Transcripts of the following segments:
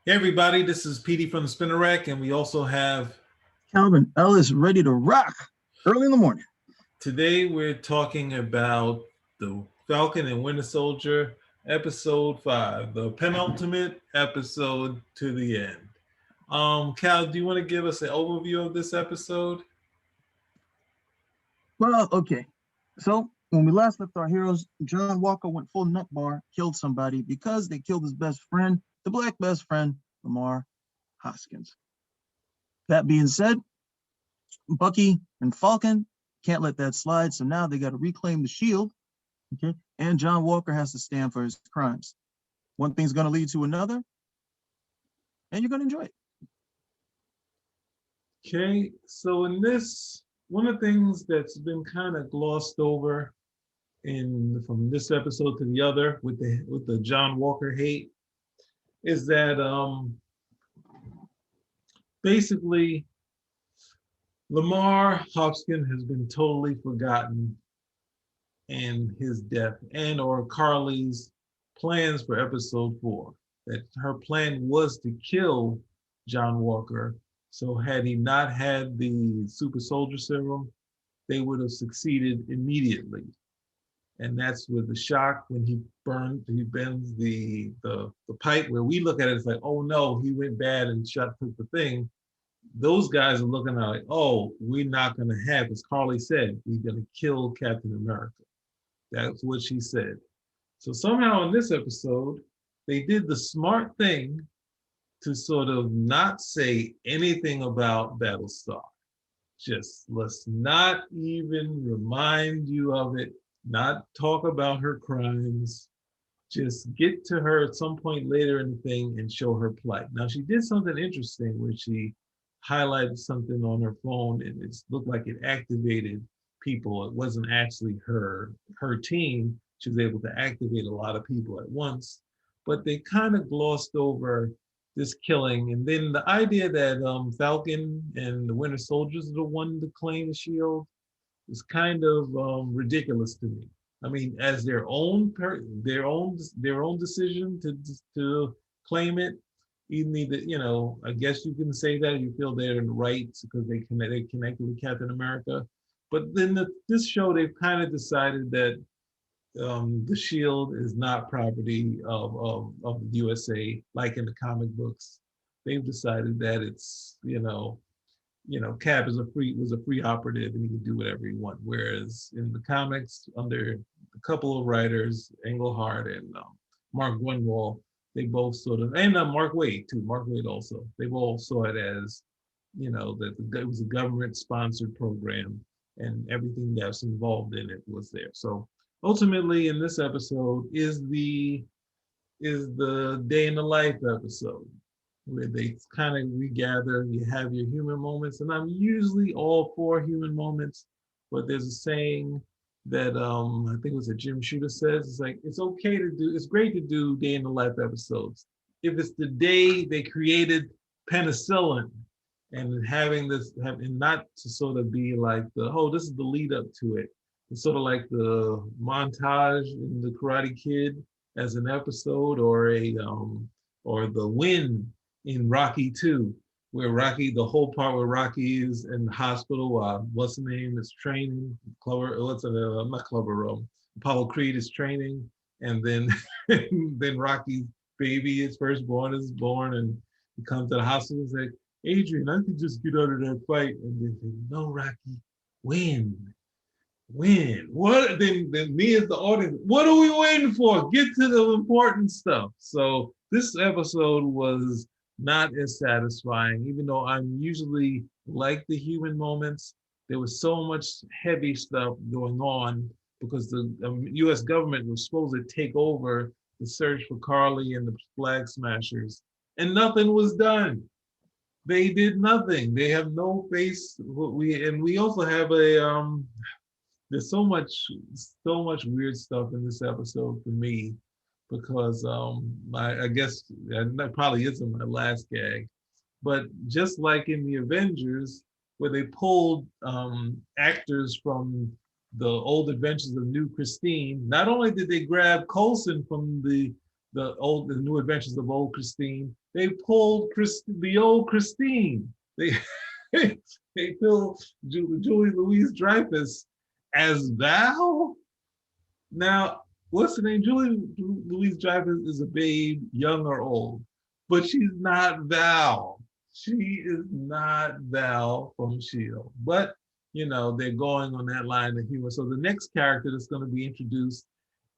Hey everybody, this is Petey from the Spinner Rack, and we also have Calvin Ellis ready to rock early in the morning. today we're talking about the Falcon and Winter Soldier episode 5, the penultimate episode to the end. Cal, do you want to give us an overview of this episode? Well, okay. So when we last left our heroes, John Walker went full nut bar, killed somebody because they killed his best friend, the black best friend, Lamar Hoskins. That being said, Bucky and Falcon can't let that slide, so now they got to reclaim the shield. Okay, and John Walker has to stand for his crimes. One thing's going to lead to another, and you're going to enjoy it. Okay, so in this, one of the things that's been kind of glossed over in from this episode to the other with the John Walker hate is that basically Lamar Hopkins has been totally forgotten in his death and or Carly's plans for episode 4. That her plan was to kill John Walker. So had he not had the super soldier serum, they would have succeeded immediately. And that's with the shock when he bends the pipe where we look at it, it's like, oh no, he went bad and shot took the thing. Those guys are looking at like, oh, we're not going to have, as Carly said, we're going to kill Captain America. That's what she said. So somehow in this episode, they did the smart thing to sort of not say anything about Battlestar. Just let's not even remind you of it, not talk about her crimes. Just get to her at some point later in the thing and show her plight. Now, she did something interesting where she highlighted something on her phone and it looked like it activated people. It wasn't actually her team. She was able to activate a lot of people at once, but they kind of glossed over this killing. And then the idea that Falcon and the Winter Soldiers are the one to claim the shield is kind of ridiculous to me. I mean, as their own decision to claim it, you need to, I guess you can say that you feel they're in the rights because they connected with Captain America. But then this show, they've kind of decided that the shield is not property of the USA, like in the comic books. They've decided that it's, Cap was a free operative and he could do whatever he wanted. Whereas in the comics, under a couple of writers, Englehart and Mark Grunwald, they both sort of, and Mark Waid too. Mark Waid also. They both saw it as, that it was a government-sponsored program, and everything that's involved in it was there. So ultimately, in this episode, is the day in the life episode where they kind of regather. You have your human moments, and I'm usually all for human moments, but there's a saying that I think it was a Jim Shooter says, it's like it's great to do day in the life episodes. If it's the day they created penicillin and having not to sort of be like this is the lead up to it. It's sort of like the montage in the Karate Kid as an episode, or the win in Rocky 2, where the whole part where Rocky is in the hospital, what's the name, is training, not Clover, Apollo Creed is training, and then then Rocky's baby, his firstborn, is born, and he comes to the hospital and like, Adrian, I could just get out of that fight. And they say, no, Rocky, win. What? Then me as the audience, what are we waiting for? Get to the important stuff. So this episode was not as satisfying, even though I'm usually like the human moments. There was so much heavy stuff going on because the U.S. government was supposed to take over the search for Carly and the Flag Smashers, and nothing was done. They did nothing. They have no face. We also have there's so much weird stuff in this episode for me because I guess that probably isn't my last gag, but just like in the Avengers, where they pulled actors from the old adventures of New Christine, not only did they grab Coulson from the the New Adventures of Old Christine. They pulled the old Christine. They they pulled Julie Louise Dreyfus as Val. Now, what's the name? Julie Louise Dreyfus is a babe, young or old, but she's not Val. She is not Val from Shield. But they're going on that line of humor. So the next character that's going to be introduced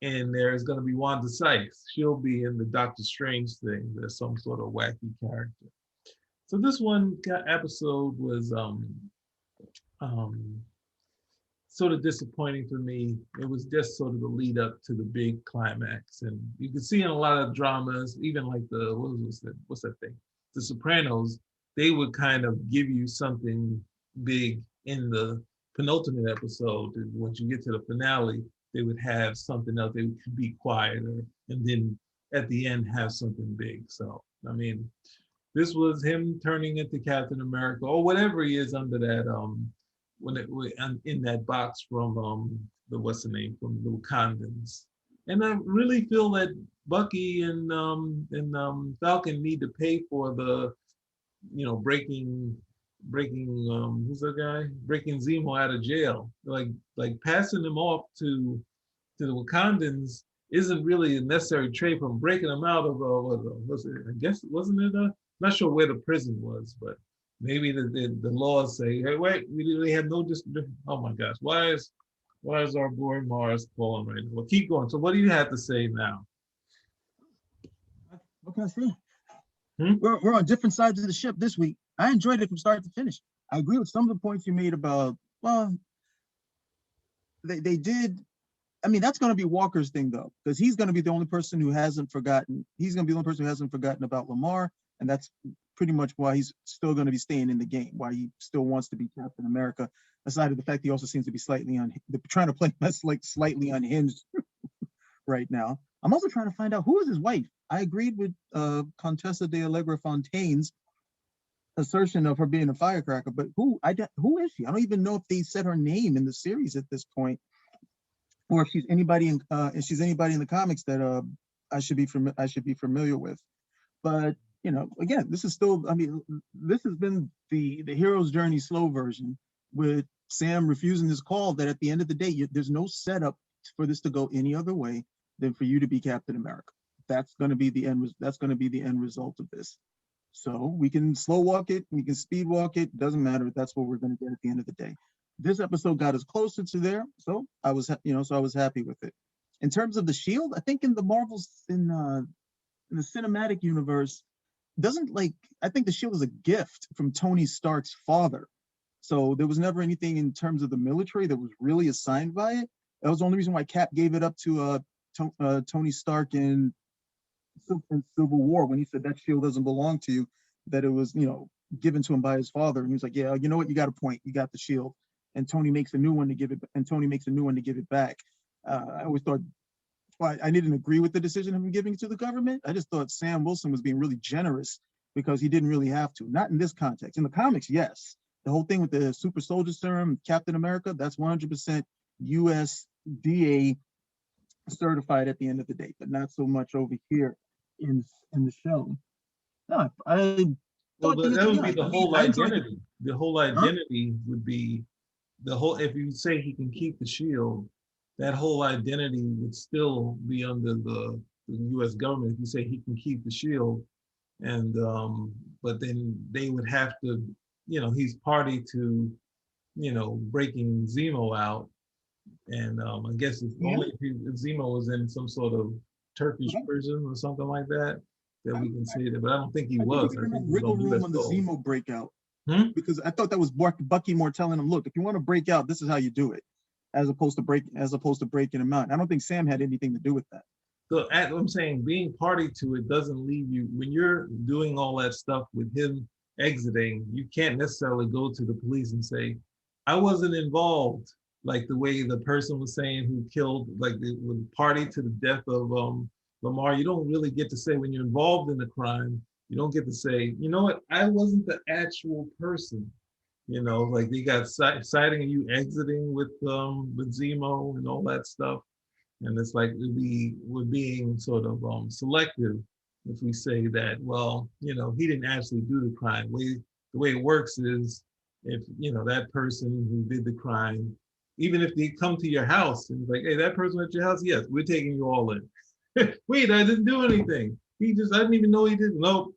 in there is going to be Wanda Sykes. She'll be in the Doctor Strange thing. There's some sort of wacky character. So this one episode was um, sort of disappointing for me. It was just sort of the lead up to the big climax, and you can see in a lot of dramas, even like what's that thing, The Sopranos, they would kind of give you something big in the penultimate episode, and once you get to the finale, they would have something else. They would be quieter, and then at the end have something big. So I mean, this was him turning into Captain America or whatever he is under that when it in that box from the what's the name from the Wakandans. And I really feel that Bucky and Falcon need to pay for the breaking who's that guy, breaking Zemo out of jail. Like passing him off to the Wakandans isn't really a necessary trade from breaking them out of was it, I guess wasn't it not sure where the prison was, but maybe the laws say, hey, wait, we really have no oh my gosh, why is our boy Mars calling right now? Well, keep going. So what do you have to say now? What can I say? We're on different sides of the ship this week. I enjoyed it from start to finish. I agree with some of the points you made about, well, they did. I mean, that's going to be Walker's thing, though, because he's going to be the only person who hasn't forgotten. He's going to be the only person who hasn't forgotten about Lamar, and that's pretty much why he's still going to be staying in the game, why he still wants to be Captain America, aside of the fact he also seems to be trying to play slightly unhinged right now. I'm also trying to find out who is his wife. I agreed with Contessa de Allegra Fontaine's assertion of her being a firecracker, but who is she? I don't even know if they said her name in the series at this point, or if she's anybody in the comics that I should be familiar with. But again, this is still, I mean, this has been the hero's journey slow version, with Sam refusing his call that at the end of the day, there's no setup for this to go any other way than for you to be Captain America. That's going to be the end. That's going to be the end result of this. So we can slow walk it, we can speed walk it. Doesn't matter. That's what we're going to get at the end of the day. This episode got us closer to there, so I was happy with it. In terms of the Shield, I think in the Marvels in the cinematic universe, I think the Shield is a gift from Tony Stark's father. So there was never anything in terms of the military that was really assigned by it. That was the only reason why Cap gave it up to Tony Stark in Civil War, when he said that shield doesn't belong to you, that it was given to him by his father, and he was like, yeah, you know what, you got a point, you got the shield. And Tony makes a new one to give it back. I always thought, well, I didn't agree with the decision of him giving it to the government. I just thought Sam Wilson was being really generous because he didn't really have to. Not in this context. In the comics, yes. The whole thing with the super soldier serum, Captain America, that's 100% USDA certified at the end of the day, but not so much over here in the show. No, I Well, thought that would be the whole identity. The whole identity would be if you say he can keep the shield, that whole identity would still be under the U.S. government. If you say he can keep the shield, and but then they would have to, he's party to, breaking Zemo out, and I guess it's only if Zemo was in some sort of Turkish prison or something like that we can say that. But I don't think he was. I think wiggle room on the Zemo breakout. Because I thought that was Bucky more telling him, look, if you want to break out, this is how you do it, as opposed to breaking him out. I don't think Sam had anything to do with that. So I'm saying being party to it doesn't leave you, when you're doing all that stuff with him exiting, you can't necessarily go to the police and say, I wasn't involved, like the way the person was saying who killed, like the party to the death of Lamar. You don't really get to say when you're involved in the crime, you don't get to say, you know what, I wasn't the actual person. Like they got citing you exiting with Zemo and all that stuff. And it's like we're being sort of selective if we say that, well, he didn't actually do the crime. The way it works is if, that person who did the crime, even if they come to your house and it's like, hey, that person at your house, yes, we're taking you all in. Wait, I didn't do anything. I didn't even know he did. Nope,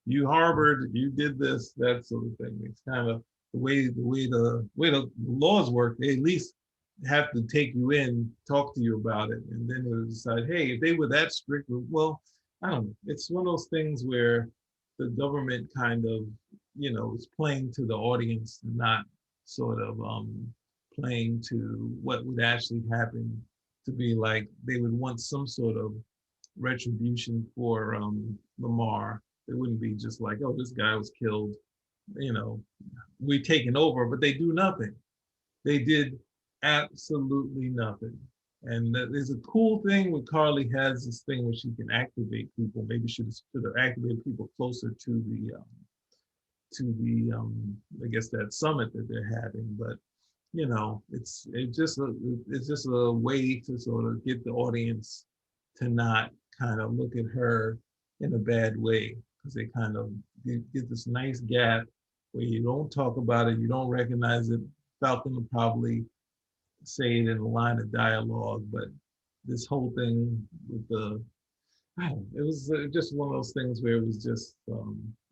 you harbored, you did this, that sort of thing. It's kind of the way the laws work. They at least have to take you in, talk to you about it, and then they'll decide, hey, if they were that strict, well, I don't know. It's one of those things where the government kind of, is playing to the audience and not sort of playing to what would actually happen, to be like they would want some sort of retribution for Lamar. It wouldn't be just like, oh, this guy was killed, you know, we taken over, but they do nothing. They did absolutely nothing. And there's a cool thing where Carly has this thing where she can activate people. Maybe she should have activated people closer to the I guess that summit that they're having. But it's just a way to sort of get the audience to not kind of look at her in a bad way, because they kind of get this nice gap where you don't talk about it, you don't recognize it. Falcon will probably say it in a line of dialogue, but this whole thing with it was just one of those things where it was just,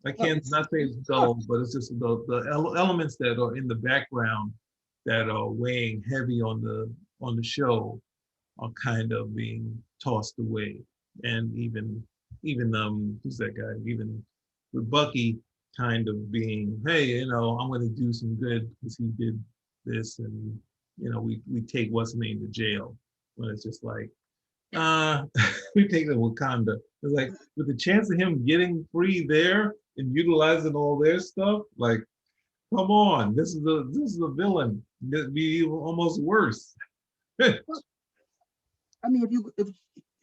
I can't not say it's dull, but it's just the elements that are in the background that are weighing heavy on the show are kind of being tossed away. And even who's that guy? Even with Bucky kind of being, hey, I'm going to do some good because he did this, and we take what's name to jail, when it's just like, uh, we take the Wakanda. It's like, with the chance of him getting free there and utilizing all their stuff, like, come on, this is a villain. It'd be almost worse. I mean,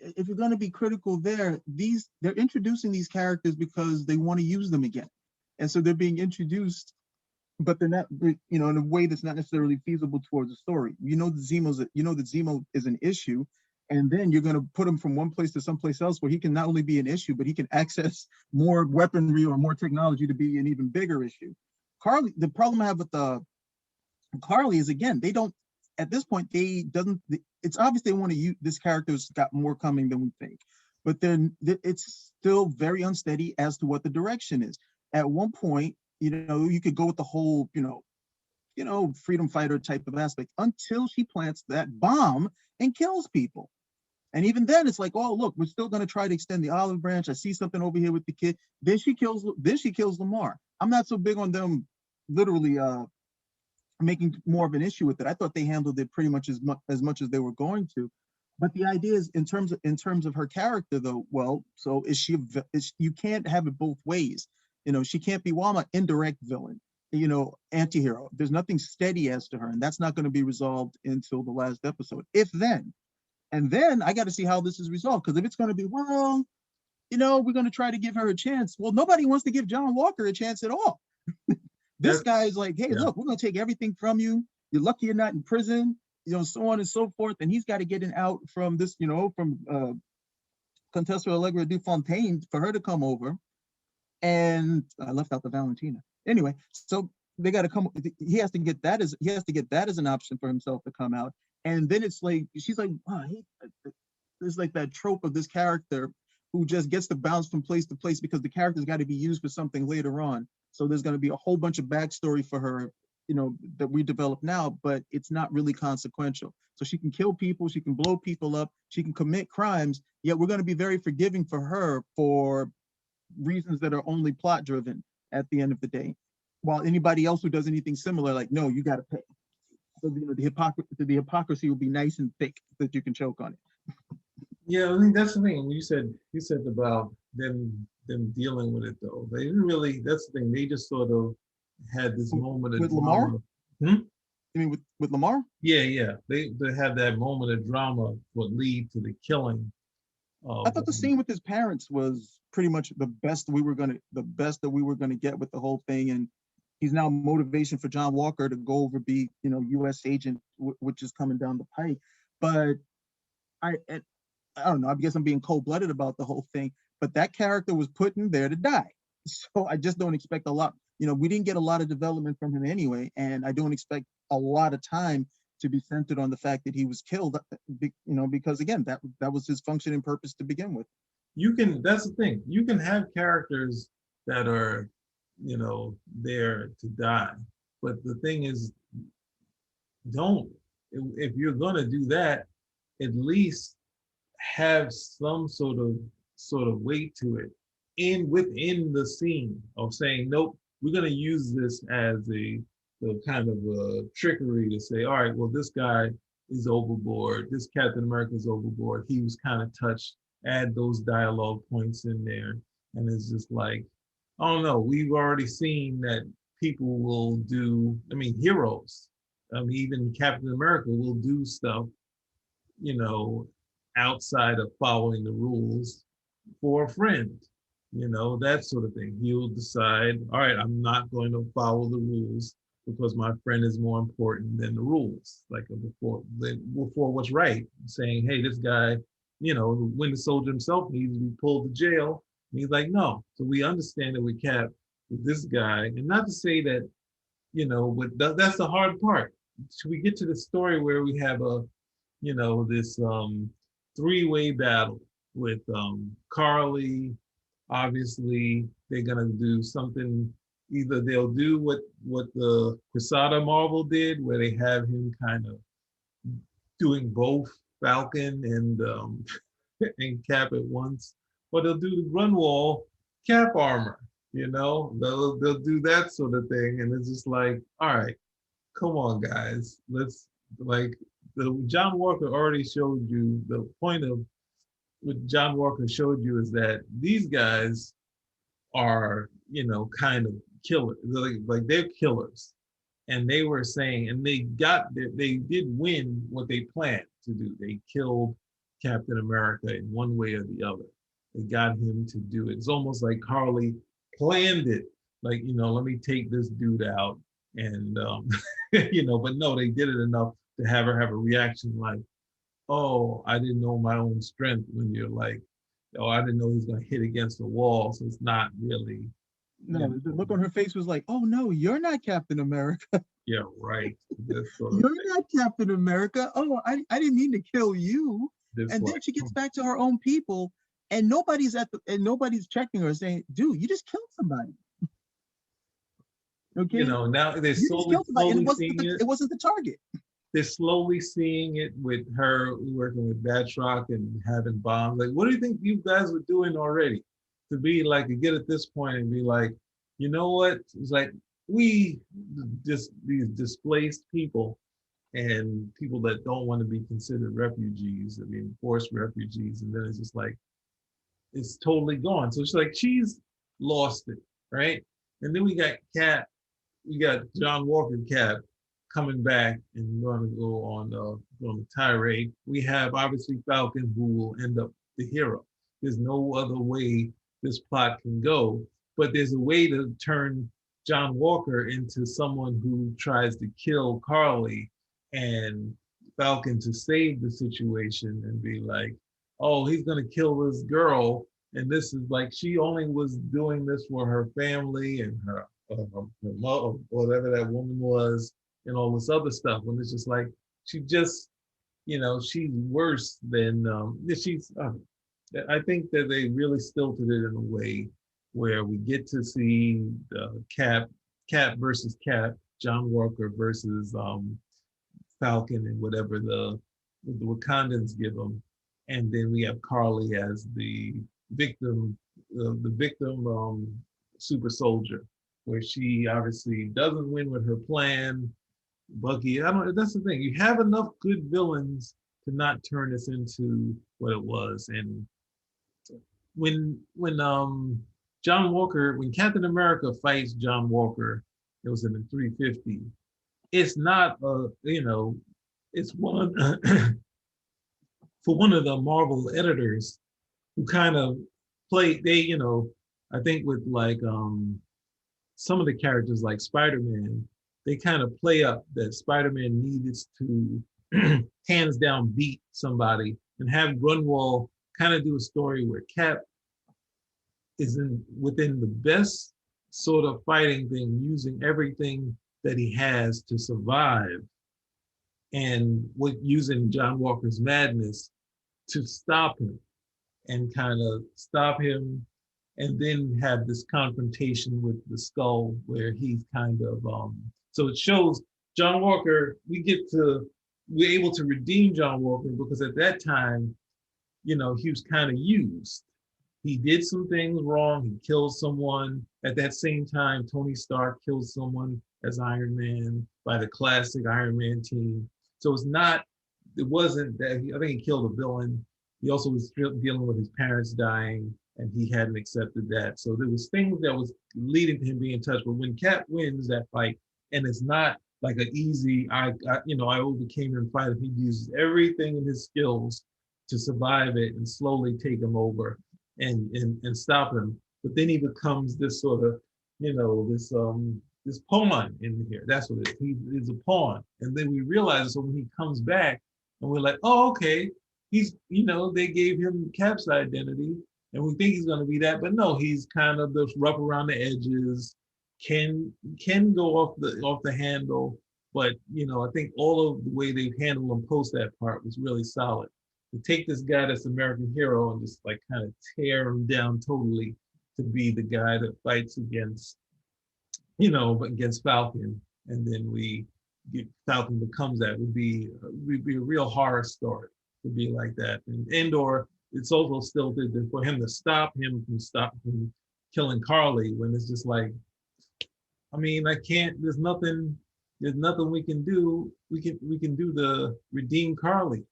if you're going to be critical there, they're introducing these characters because they want to use them again, and so they're being introduced, but they're not, in a way that's not necessarily feasible towards the story. That Zemo is an issue, and then you're going to put him from one place to someplace else where he can not only be an issue, but he can access more weaponry or more technology to be an even bigger issue. Carly, the problem I have with Carly is, again, they don't, at this point, it's obvious they want to use this character's got more coming than we think, but then it's still very unsteady as to what the direction is. At one point, you could go with the whole, freedom fighter type of aspect until she plants that bomb and kills people. And even then, it's like, oh, look, we're still going to try to extend the olive branch. I see something over here with the kid. Then she kills Lamar. I'm not so big on them literally making more of an issue with it. I thought they handled it pretty much as much as they were going to. But the idea is, in terms of her character, though, well, so you can't have it both ways. She can't be Walmart indirect villain, anti-hero. There's nothing steady as to her, and that's not going to be resolved until the last episode, if then. And then I got to see how this is resolved, because if it's going to be, well, we're going to try to give her a chance. Well, nobody wants to give John Walker a chance at all. This guy's like, hey, look, we're going to take everything from you. You're lucky you're not in prison, so on and so forth. And he's got to get an out from this, from Contessa Allegra DuFontaine for her to come over. And I left out the Valentina. Anyway, so they got to come. He has to get that as an option for himself to come out. And then it's like, she's like, wow, there's like that trope of this character who just gets to bounce from place to place because the character's got to be used for something later on. So there's going to be a whole bunch of backstory for her, that we develop now, but it's not really consequential. So she can kill people, she can blow people up, she can commit crimes, yet we're going to be very forgiving for her for reasons that are only plot driven at the end of the day. While anybody else who does anything similar, like, no, you got to pay. So the hypocrisy will be nice and thick that you can choke on it. Yeah, I think that's the thing. You said about them dealing with it, though. They didn't really. That's the thing. They just sort of had this moment of with drama. Lamar. You mean with Lamar? Yeah. They had that moment of drama would lead to the killing of. I thought the scene with his parents was pretty much the best that we were gonna get with the whole thing, and he's now motivation for John Walker to go over be U.S. agent, which is coming down the pike. But I I don't know. I guess I'm being cold-blooded about the whole thing, but that character was put in there to die. So I just don't expect a lot. We didn't get a lot of development from him anyway, and I don't expect a lot of time to be centered on the fact that he was killed. Because again, that was his function and purpose to begin with. That's the thing. You can have characters that are, there to die. But the thing is, don't, if you're gonna do that, at least have some sort of weight to it within the scene of saying, nope, we're gonna use this as a kind of a trickery to say, all right, well, this guy is overboard, this Captain America is overboard, he was kind of touched, add those dialogue points in there. And it's just like, I don't know, we've already seen that people will do, I mean, heroes, I mean, even Captain America will do stuff, you know, outside of following the rules for a friend, that sort of thing. He'll decide, all right, I'm not going to follow the rules because my friend is more important than the rules. Like before what's right, saying, hey, this guy, the Winter Soldier himself needs to be pulled to jail. And he's like, no. So we understand that we Cap with this guy, and not to say that, but that's the hard part. Should we get to the story where we have this three-way battle with Carly. Obviously, they're gonna do something. Either they'll do what the Quesada Marvel did, where they have him kind of doing both Falcon and and Cap at once, or they'll do the Grunwald Cap armor. They'll do that sort of thing, and it's just like, all right, come on, guys, let's like the John Walker already showed you the point of what John Walker showed you is that these guys are, kind of killers. Like they're killers. And they were saying, and they did win what they planned to do. They killed Captain America in one way or the other. They got him to do it. It's almost like Harley planned it. Like, let me take this dude out. And, but no, they did it enough to have her have a reaction like, oh, I didn't know my own strength, when you're like, oh, I didn't know he was going to hit against the wall. So it's not really. No, the look on her face was like, oh no, you're not Captain America. Yeah, right. You're not Captain America. Oh, I didn't mean to kill you. And then she gets back to her own people, and nobody's checking her saying, dude, you just killed somebody. Okay. Now they're slowly seeing it. It wasn't the target. They're slowly seeing it with her working with Batroc and having bombs. Like, what do you think you guys were doing already? To be like, to get at this point and be like, you know what? It's like, we just, these displaced people and people that don't want to be considered refugees, I mean, forced refugees. And then it's just like, it's totally gone. So she's lost it, right? And then we got John Walker Cap coming back and going to go on the tirade. We have obviously Falcon, who will end up the hero. There's no other way this plot can go, but there's a way to turn John Walker into someone who tries to kill Carly, and Falcon to save the situation and be like, oh, he's gonna kill this girl, and this is like, she only was doing this for her family and her mother, whatever that woman was, and all this other stuff. When it's just like, she just, she's worse than she's. I think that they really stilted it in a way where we get to see the Cap versus Cap, John Walker versus Falcon, and whatever the Wakandans give them, and then we have Carly as the victim, super soldier, where she obviously doesn't win with her plan. Bucky, I don't. That's the thing. You have enough good villains to not turn this into what it was. And when John Walker, when Captain America fights John Walker, it was in the 350. It's not it's one for one of the Marvel editors who kind of play. They, I think with like some of the characters like Spider-Man, they kind of play up that Spider-Man needed to hands down beat somebody and have Grunwald kind of do a story where Cap is within the best sort of fighting thing, using everything that he has to survive, and with using John Walker's madness to stop him and kind of stop him, and then have this confrontation with the skull where he's kind of so it shows John Walker, we're able to redeem John Walker because at that time, he was kind of used. He did some things wrong. He killed someone. At that same time, Tony Stark killed someone as Iron Man by the classic Iron Man team. So it wasn't that I think he killed a villain. He also was dealing with his parents dying, and he hadn't accepted that. So there was things that was leading to him being in touch. But when Cap wins that fight, and it's not like an easy, I overcame him fight. He uses everything in his skills to survive it and slowly take him over and stop him. But then he becomes this sort of, this pawn in here. That's what it is. He is a pawn. And then we realize, so when he comes back, and we're like, oh, okay, he's, they gave him Cap's identity, and we think he's going to be that, but no, he's kind of the rough around the edges, can go off the handle, but I think all of the way they've handled him post that part was really solid. To take this guy that's American hero and just like kind of tear him down totally to be the guy that fights against Falcon, and then Falcon becomes that would be a real horror story to be like that. And or it's also still for him to stop him from killing Carly when it's just like, I can't. There's nothing we can do. We can do the redeem Carly.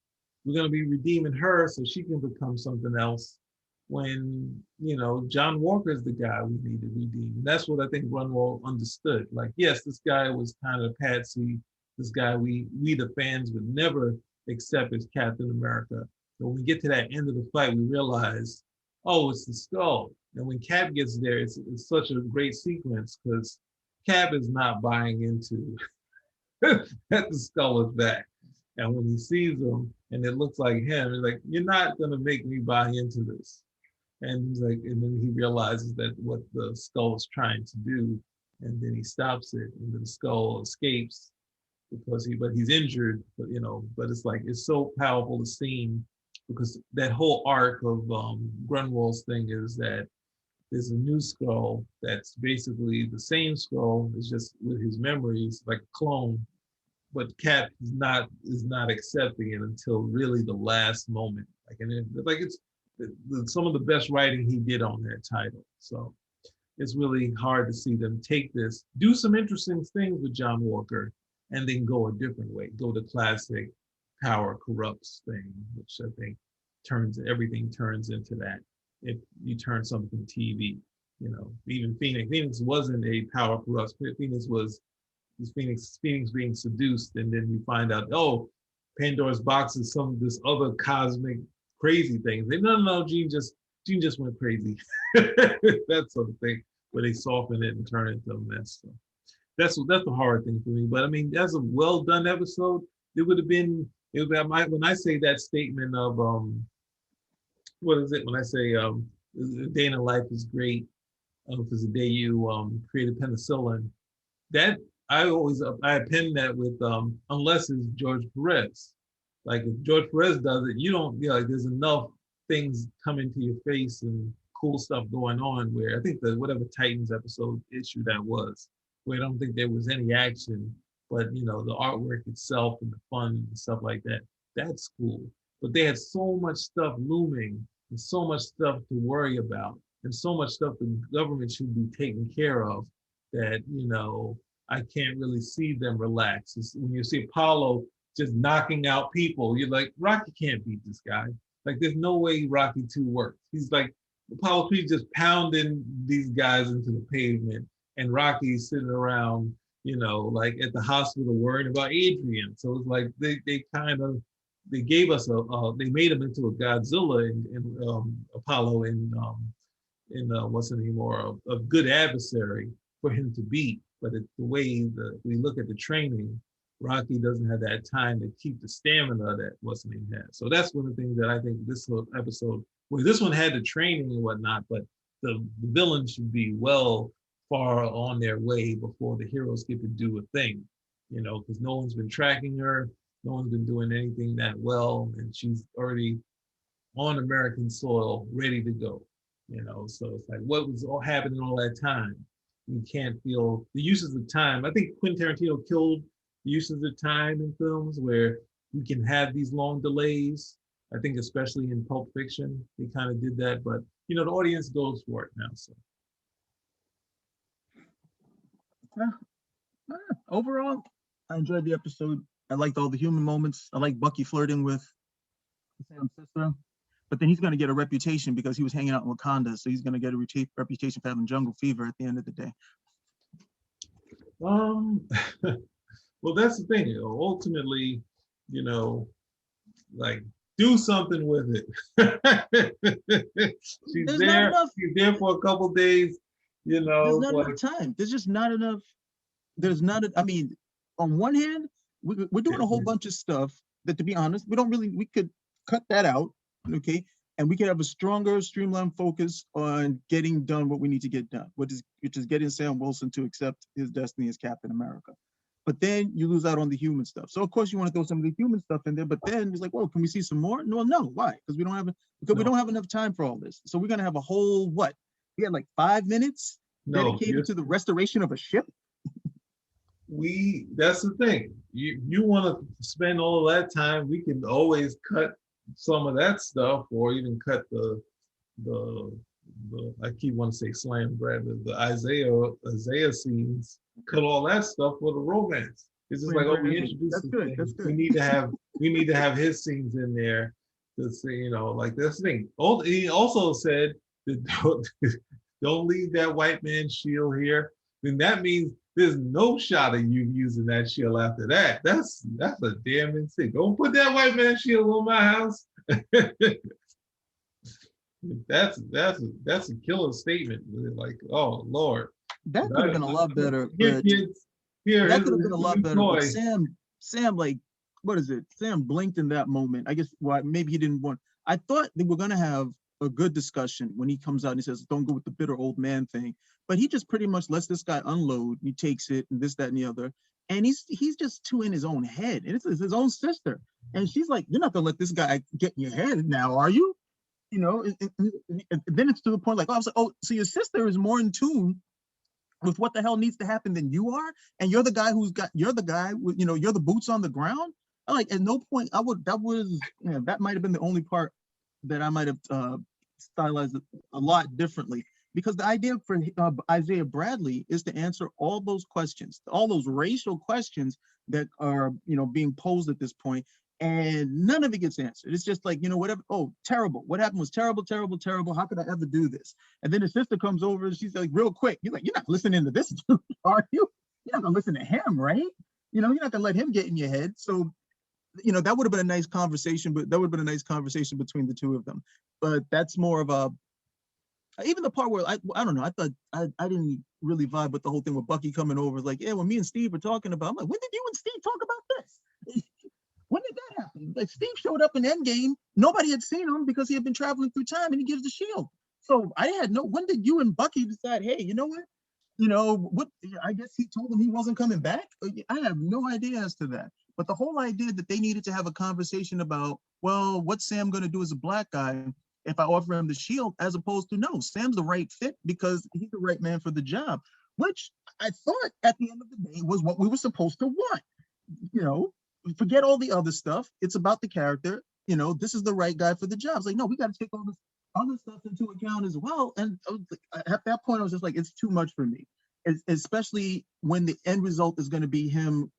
We're gonna be redeeming her so she can become something else. When John Walker is the guy we need to redeem. And that's what I think Grunwald understood. Like, yes, this guy was kind of patsy. This guy we the fans would never accept as Captain America. But when we get to that end of the fight, we realize, oh, it's the skull. And when Cap gets there, it's such a great sequence because Cap is not buying into that the skull is back. And when he sees him and it looks like him, he's like, you're not gonna make me buy into this. And he's like, and then he realizes that what the skull is trying to do, and then he stops it, and then the skull escapes because he's injured, but it's like, it's so powerful, the scene, because that whole arc of Grunwald's thing is that there's a new skull that's basically the same skull, it's just with his memories, like a clone, but Cap is not accepting it until really the last moment. It's some of the best writing he did on that title. So it's really hard to see them take this, do some interesting things with John Walker, and then go a different way, go the classic power corrupts thing, which I think everything turns into that. If you turn something TV, even Phoenix wasn't a power corrupts. Phoenix being seduced, and then you find out, oh, Pandora's box is some of this other cosmic crazy thing. No, Jean just went crazy. That sort of thing, where they soften it and turn it into a mess. So that's the hard thing for me. But that's a well done episode. It would have been when I say that statement of what is it when I say a day in a life is great because the day you created penicillin. That I append that with unless it's George Perez. Like if George Perez does it, you don't there's enough things coming to your face and cool stuff going on where I think whatever Titans episode issue that was, where I don't think there was any action, but the artwork itself and the fun and stuff like that, that's cool. But they had so much stuff looming and so much stuff to worry about and so much stuff the government should be taking care of that, I can't really see them relax. When you see Apollo just knocking out people, you're like, Rocky can't beat this guy. Like, there's no way Rocky 2 works. He's like, Apollo 3 just pounding these guys into the pavement, and Rocky's sitting around, like at the hospital worrying about Adrian. So it's like they gave us they made him into a Godzilla in Apollo in what's the name, or a good adversary for him to beat. But the way we look at the training, Rocky doesn't have that time to keep the stamina that what's name has. So that's one of the things that I think this little episode, well, this one had the training and whatnot, but the villains should be well far on their way before the heroes get to do a thing, because no one's been tracking her, no one's been doing anything that well, and she's already on American soil, ready to go. So it's like what was all happening all that time. You can't feel the uses of time. I think Quentin Tarantino killed the uses of time in films where you can have these long delays. I think especially in Pulp Fiction, they kind of did that, but the audience goes for it now. So Overall, I enjoyed the episode. I liked all the human moments. I like Bucky flirting with Sam's sister. But then he's going to get a reputation because he was hanging out in Wakanda. So he's going to get a reputation for having jungle fever at the end of the day. well, that's the thing. Ultimately, like do something with it. She's there. She's there for a couple days. There's not enough time. There's just not enough. There's not. I mean, on one hand, we're doing a whole bunch of stuff that, to be honest, we could cut that out. Okay, and we can have a stronger, streamlined focus on getting done what we need to get done, which is getting Sam Wilson to accept his destiny as Captain America. But then you lose out on the human stuff. So of course you want to throw some of the human stuff in there, but then it's like, well, can we see some more? No. Why? Because we don't have enough time for all this. So we're gonna have a whole what? We had like 5 minutes dedicated to the restoration of a ship. That's the thing. You want to spend all of that time, we can always cut some of that stuff, or even cut the I keep wanting to say slam Brad, the Isaiah scenes, cut all that stuff for the romance. It's just like, we introduced things. That's good. We need to have his scenes in there to say, like this thing. He also said that don't leave that white man's shield here. Then that means there's no shot of you using that shield after that. That's a damn insane. Don't put that white man's shield on my house. that's a killer statement. Like, oh Lord, that could have been a lot better. That could have been a lot better. But Sam, like, what is it? Sam blinked in that moment. I guess maybe he didn't want. I thought they were gonna have a good discussion when he comes out and he says, "Don't go with the bitter old man thing." But he just pretty much lets this guy unload. He takes it and this, that, and the other. And he's just too in his own head. And it's his own sister. And she's like, "You're not gonna let this guy get in your head now, are you?" And then it's to the point like, I was like, "Oh, so your sister is more in tune with what the hell needs to happen than you are, and you're the guy you're the boots on the ground." I like, at no point that might have been the only part that I might have stylized it a lot differently, because the idea for Isaiah Bradley is to answer all those questions, all those racial questions that are being posed at this point, and none of it gets answered. It's just like, whatever. Oh, terrible. What happened was terrible, terrible, terrible. How could I ever do this? And then his sister comes over and she's like, real quick, you're not listening to this, are you? You're not gonna listen to him, right? You're not gonna let him get in your head. So that would have been a nice conversation, but that would have been a nice conversation between the two of them. But that's more of a, even the part where I don't know, I thought I didn't really vibe with the whole thing with Bucky coming over. Like, yeah, when me and Steve were talking about, I'm like, when did you and Steve talk about this? When did that happen? Like, Steve showed up in Endgame. Nobody had seen him because he had been traveling through time, and he gives the shield. So when did you and Bucky decide, hey, you know what? What? I guess he told him he wasn't coming back. I have no idea as to that. But the whole idea that they needed to have a conversation about, well, what's Sam going to do as a black guy if I offer him the shield, as opposed to, no, Sam's the right fit because he's the right man for the job, which I thought at the end of the day was what we were supposed to want. Forget all the other stuff. It's about the character. This is the right guy for the job. It's like, no, we got to take all this other stuff into account as well. And at that point, I was just like, it's too much for me, especially when the end result is going to be him,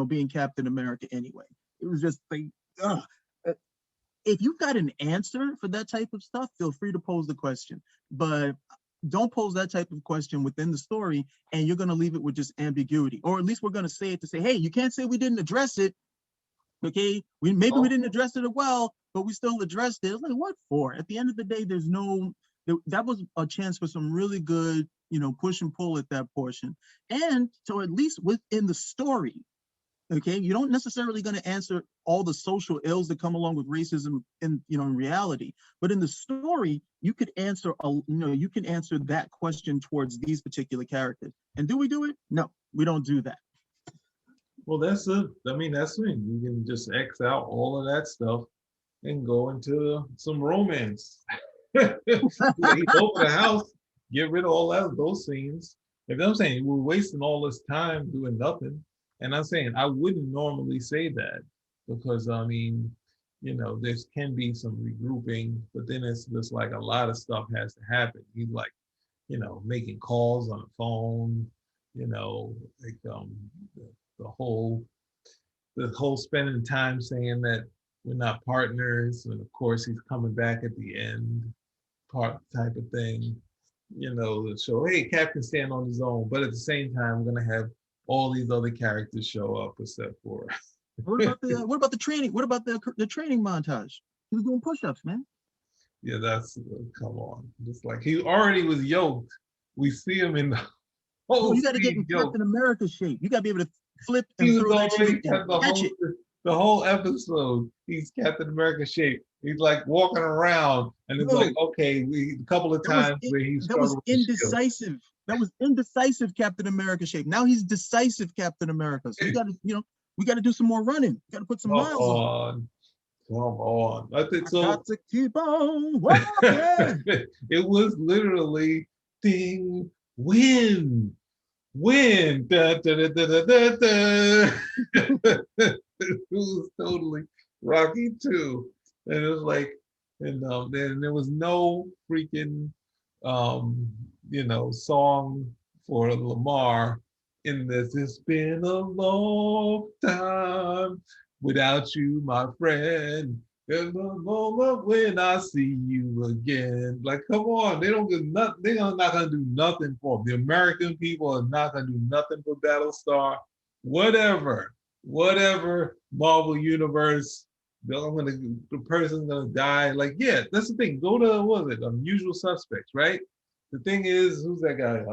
being Captain America anyway. It was just like, ugh. If you've got an answer for that type of stuff, feel free to pose the question. But don't pose that type of question within the story, and you're going to leave it with just ambiguity. Or at least we're going to say it to say, hey, you can't say we didn't address it. Okay, we didn't address it well, but we still addressed it. It's like, what for? At the end of the day, that was a chance for some really good, push and pull at that portion. And so at least within the story, Okay, you don't necessarily going to answer all the social ills that come along with racism in reality, but in the story you could answer you can answer that question towards these particular characters. And do we do it? No, we don't do that. Well, that's it. I mean, that's it. You can just X out all of that stuff and go into some romance. He's over the house. Get rid of all those scenes. If I'm saying we're wasting all this time doing nothing, and I'm saying I wouldn't normally say that because I mean, there can be some regrouping, but then it's just like a lot of stuff has to happen. He's like, making calls on the phone, like the whole the whole spending time saying that we're not partners, and of course he's coming back at the end, part type of thing, to show, hey, Captain stand on his own, but at the same time, we're gonna have all these other characters show up except for. What about the training? What about the training montage? He was doing push-ups, man. Yeah, that's come on. Just like he already was yoked. We see him in the whole. You got to get in Captain America shape. You got to be able to flip and He was throw that already shit and catch it. the whole episode. He's Captain America shape. He's like walking around, and it's like, okay, a couple of times where he's that was indecisive. That was indecisive Captain America shape. Now he's decisive Captain America. So we got to, we got to do some more running. We got to put some miles on. Come on. I think so. Got to keep on walking. It was literally thing win. Da, da, da, da, da, da. It was totally Rocky too. And it was like, and then there was no freaking song for Lamar in this. It's been a long time without you, my friend. There's a moment when I see you again. Like, come on, they don't get nothing. They're not gonna do nothing for them. The American people are not gonna do nothing for Battlestar. Whatever Marvel universe, the person's gonna die. Like, yeah, that's the thing. Go to Usual Suspects, right? The thing is, who's that guy? That's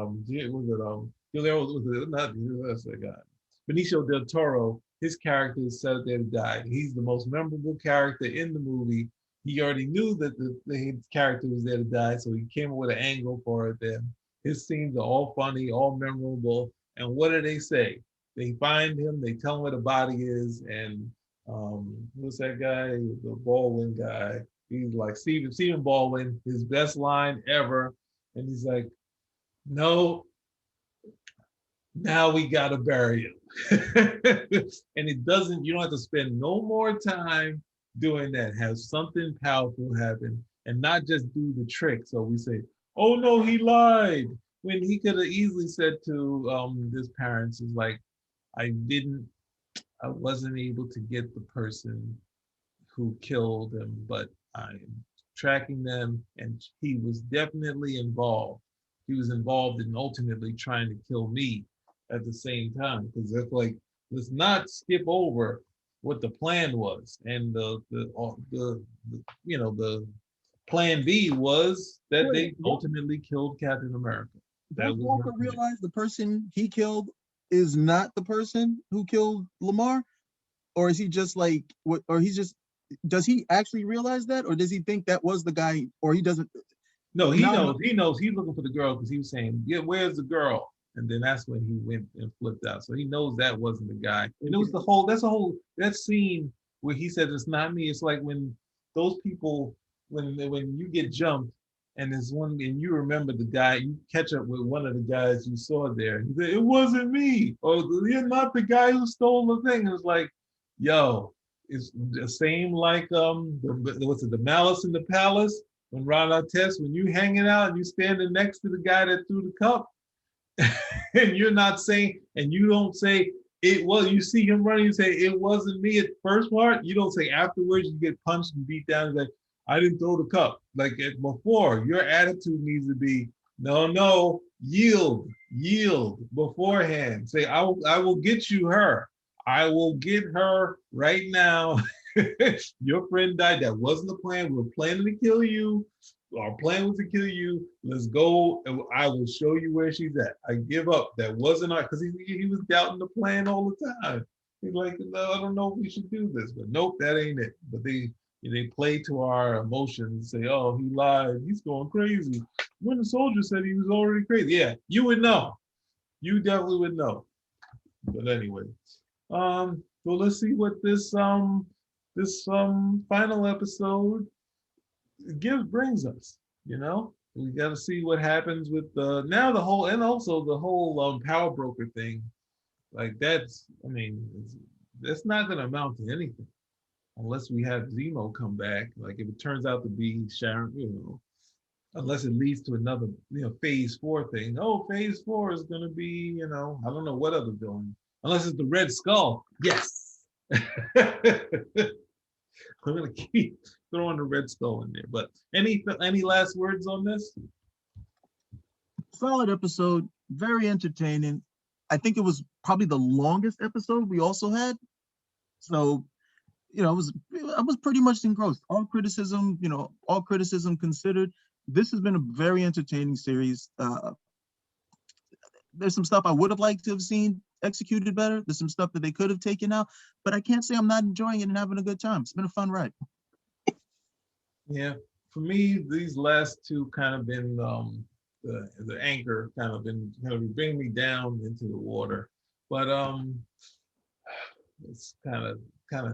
that guy. Benicio del Toro. His character is set there to die. He's the most memorable character in the movie. He already knew that his character was there to die, so he came up with an angle for it. Then his scenes are all funny, all memorable. And what do they say? They find him, they tell him where the body is, and who's that guy? The Baldwin guy. He's like Stephen Baldwin, his best line ever. And he's like, no, now we gotta bury him. And you don't have to spend no more time doing that. Have something powerful happen and not just do the trick. So we say, oh no, he lied. When he could have easily said to his parents, is like, I wasn't able to get the person who killed him, but I'm tracking them, and he was definitely involved. He was involved in ultimately trying to kill me at the same time, because it's like, let's not skip over what the plan was. And the plan B was that they ultimately killed Captain America. Does Walker realize the person he killed is not the person who killed Lamar? Or is he just like, does he actually realize that? Or does he think that was the guy, or he doesn't? No, he knows he's looking for the girl, because he was saying, yeah, where's the girl? And then that's when he went and flipped out. So he knows that wasn't the guy. And it was that scene where he said, it's not me. It's like when those people, when you get jumped and there's one, and you remember the guy, you catch up with one of the guys you saw there. He said, it wasn't me. Or you're not the guy who stole the thing. It was like, yo, it's the same like, the Malice in the Palace, when Ron Artest, when you hanging out and you standing next to the guy that threw the cup, and you're not saying, and you don't say it was, you see him running, you say it wasn't me at the first part, you don't say afterwards, you get punched and beat down, like, I didn't throw the cup. Like before, your attitude needs to be, no, yield beforehand. Say, I will get you her. I will get her right now. Your friend died. That wasn't the plan. We were planning to kill you. Our plan was to kill you. Let's go, and I will show you where she's at. I give up. That wasn't our, because he was doubting the plan all the time. He's like, no, I don't know if we should do this, but nope, that ain't it. But they play to our emotions, say, oh, he lied, he's going crazy. When the soldier said he was already crazy, yeah, you would know. You definitely would know. But anyway, well, let's see what this final episode brings us. We got to see what happens with now the whole, and also the whole power broker thing. Like I mean, that's not going to amount to anything unless we have Zemo come back. Like if it turns out to be Sharon, unless it leads to another, phase 4 thing. Oh, phase 4 is going to be, I don't know what other villain, unless it's the Red Skull. Yes. I'm going to keep throwing the Red Skull in there. But any last words on this? Solid episode, very entertaining. I think it was probably the longest episode we also had. So, I was pretty much engrossed. All criticism considered, this has been a very entertaining series. There's some stuff I would have liked to have seen executed better. There's some stuff that they could have taken out, but I can't say I'm not enjoying it and having a good time. It's been a fun ride. Yeah, for me, these last two kind of been the anchor, kind of bring me down into the water. But it's kind of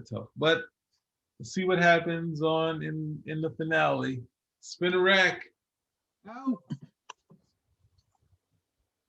tough. But let's see what happens in the finale. Spin a rack. Out.